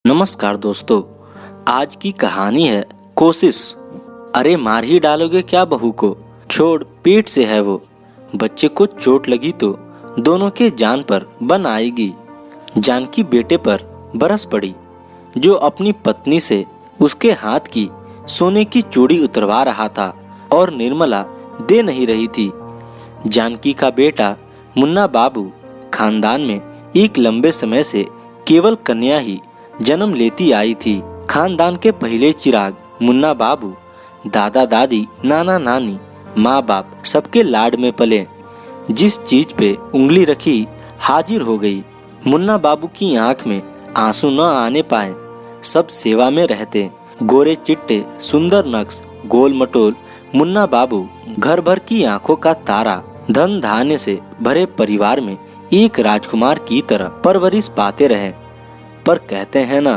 नमस्कार दोस्तों, आज की कहानी है कोशिश। अरे मार ही डालोगे क्या बहू को, छोड़ पेट से है वो। बच्चे को चोट लगी तो दोनों के जान पर बन आएगी। जानकी बेटे पर बरस पड़ी, जो अपनी पत्नी से उसके हाथ की सोने की चूड़ी उतरवा रहा था और निर्मला दे नहीं रही थी। जानकी का बेटा मुन्ना बाबू खानदान में एक लंबे समय से केवल कन्या ही जन्म लेती आई थी। खानदान के पहले चिराग मुन्ना बाबू दादा दादी नाना नानी माँ बाप सबके लाड में पले। जिस चीज पे उंगली रखी हाजिर हो गई। मुन्ना बाबू की आंख में आंसू न आने पाए, सब सेवा में रहते। गोरे चिट्टे सुंदर नक्श गोल मटोल मुन्ना बाबू घर भर की आंखों का तारा, धन धान्य से भरे परिवार में एक राजकुमार की तरह परवरिश पाते रहे। पर कहते हैं ना,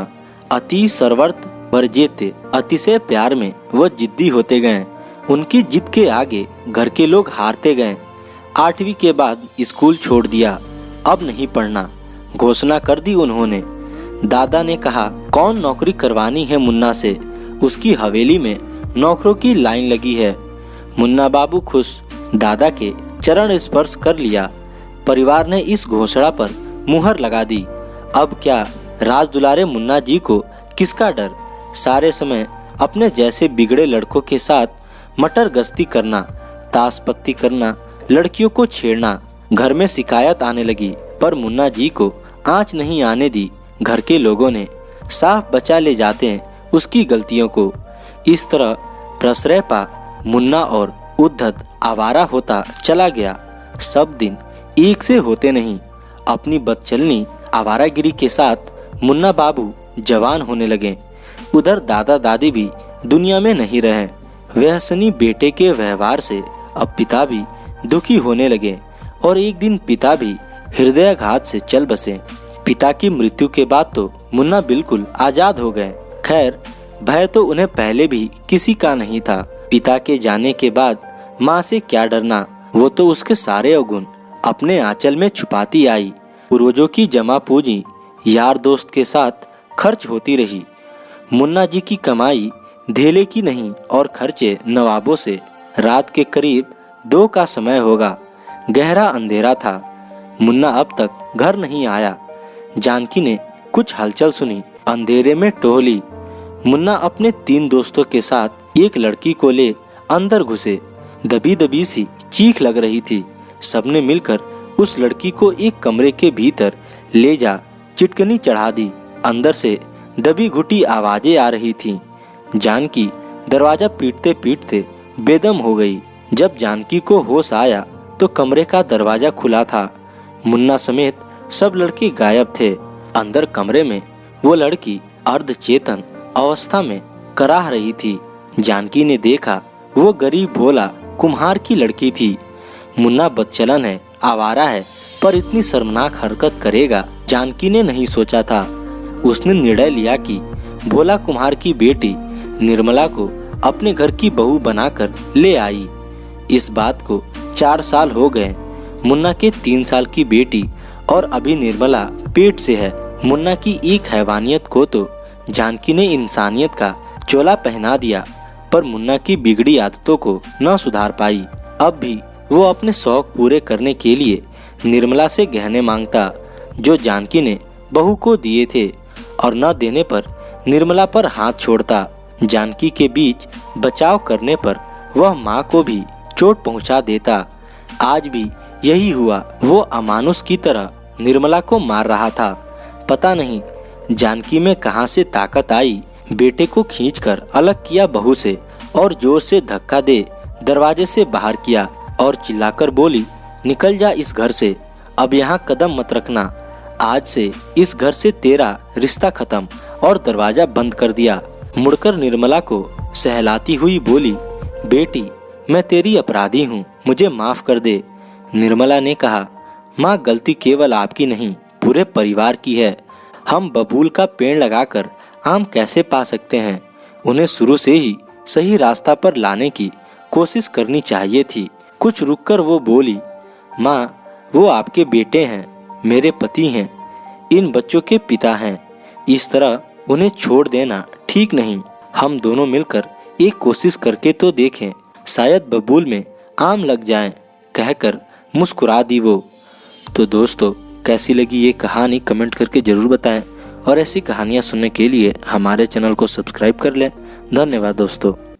अति सर्वर्थ वर्जेते। अतिशय प्यार में वह जिद्दी होते गए। उनकी जिद के आगे घर के लोग हारते गए। 8वीं के बाद स्कूल छोड़ दिया, अब नहीं पढ़ना घोषणा कर दी उन्होंने। दादा ने कहा, कौन नौकरी करवानी है मुन्ना से, उसकी हवेली में नौकरों की लाइन लगी है। मुन्ना बाबू खुश, दादा के चरण स्पर्श कर लिया। परिवार ने इस घोषणा पर मुहर लगा दी। अब क्या राज दुलारे मुन्ना जी को किसका डर। सारे समय अपने जैसे बिगड़े लड़कों के साथ मटर गश्ती करना, ताश पत्ती करना, लड़कियों को छेड़ना। घर में शिकायत आने लगी, पर मुन्ना जी को आंच नहीं आने दी। घर के लोगों ने साफ बचा ले जाते हैं उसकी गलतियों को। इस तरह प्रश्रय पा मुन्ना और उद्धत आवारा होता चला गया। सब दिन एक से होते नहीं। अपनी बदचलनी आवारागिरी के साथ मुन्ना बाबू जवान होने लगे। उधर दादा दादी भी दुनिया में नहीं रहे। व्यसनी बेटे के व्यवहार से अब पिता भी दुखी होने लगे और एक दिन पिता भी हृदयाघात से चल बसे। पिता की मृत्यु के बाद तो मुन्ना बिल्कुल आजाद हो गए। खैर, भय तो उन्हें पहले भी किसी का नहीं था। पिता के जाने के बाद माँ से क्या डरना, वो तो उसके सारे अवगुण अपने आंचल में छुपाती आई। पूर्वजों की जमा पूंजी यार दोस्त के साथ खर्च होती रही। मुन्ना जी की कमाई धेले की नहीं और खर्चे नवाबों से। रात के करीब 2 का समय होगा। गहरा अंधेरा था। मुन्ना अब तक घर नहीं आया। जानकी ने कुछ हलचल सुनी, अंधेरे में टोहली। मुन्ना अपने 3 दोस्तों के साथ एक लड़की को ले अंदर घुसे। दबी दबी सी चीख लग रही थी। सबने मिलकर उस लड़की को एक कमरे के भीतर ले जा चिटकनी चढ़ा दी। अंदर से दबी घुटी आवाजें आ रही थीं। जानकी दरवाजा पीटते पीटते बेदम हो गई। जब जानकी को होश आया तो कमरे का दरवाजा खुला था। मुन्ना समेत सब लड़के गायब थे। अंदर कमरे में वो लड़की अर्धचेतन अवस्था में कराह रही थी। जानकी ने देखा वो गरीब भोला कुम्हार की लड़की थी। मुन्ना बदचलन है, आवारा है, पर इतनी शर्मनाक हरकत करेगा जानकी ने नहीं सोचा था। उसने निर्णय लिया कि भोला कुम्हार की बेटी निर्मला को अपने घर की बहू बनाकर ले आई। इस बात को 4 साल हो गए। मुन्ना के 3 साल की बेटी और अभी निर्मला पेट से है। मुन्ना की एक हैवानियत को तो जानकी ने इंसानियत का चोला पहना दिया, पर मुन्ना की बिगड़ी आदतों को न सुधार पाई। अब भी वो अपने शौक पूरे करने के लिए निर्मला से गहने मांगता, जो जानकी ने बहू को दिए थे, और न देने पर निर्मला पर हाथ छोड़ता। जानकी के बीच बचाव करने पर वह माँ को भी चोट पहुँचा देता। आज भी यही हुआ। वो अमानुष की तरह निर्मला को मार रहा था। पता नहीं जानकी में कहां से ताकत आई। बेटे को खींचकर अलग किया बहू से और जोर से धक्का दे दरवाजे से बाहर किया और चिल्लाकर बोली, निकल जा इस घर से, अब यहाँ कदम मत रखना। आज से इस घर से तेरा रिश्ता खत्म, और दरवाजा बंद कर दिया। मुड़कर निर्मला को सहलाती हुई बोली, बेटी मैं तेरी अपराधी हूँ, मुझे माफ कर दे। निर्मला ने कहा, माँ गलती केवल आपकी नहीं पूरे परिवार की है। हम बबूल का पेड़ लगाकर आम कैसे पा सकते हैं। उन्हें शुरू से ही सही रास्ता पर लाने की कोशिश करनी चाहिए थी। कुछ रुककर वो बोली, माँ वो आपके बेटे हैं, मेरे पति हैं, इन बच्चों के पिता हैं। इस तरह उन्हें छोड़ देना ठीक नहीं। हम दोनों मिलकर एक कोशिश करके तो देखें, शायद बबूल में आम लग जाएं, कहकर मुस्कुरा दी वो। तो दोस्तों, कैसी लगी ये कहानी कमेंट करके ज़रूर बताएं और ऐसी कहानियाँ सुनने के लिए हमारे चैनल को सब्सक्राइब कर लें। धन्यवाद दोस्तों।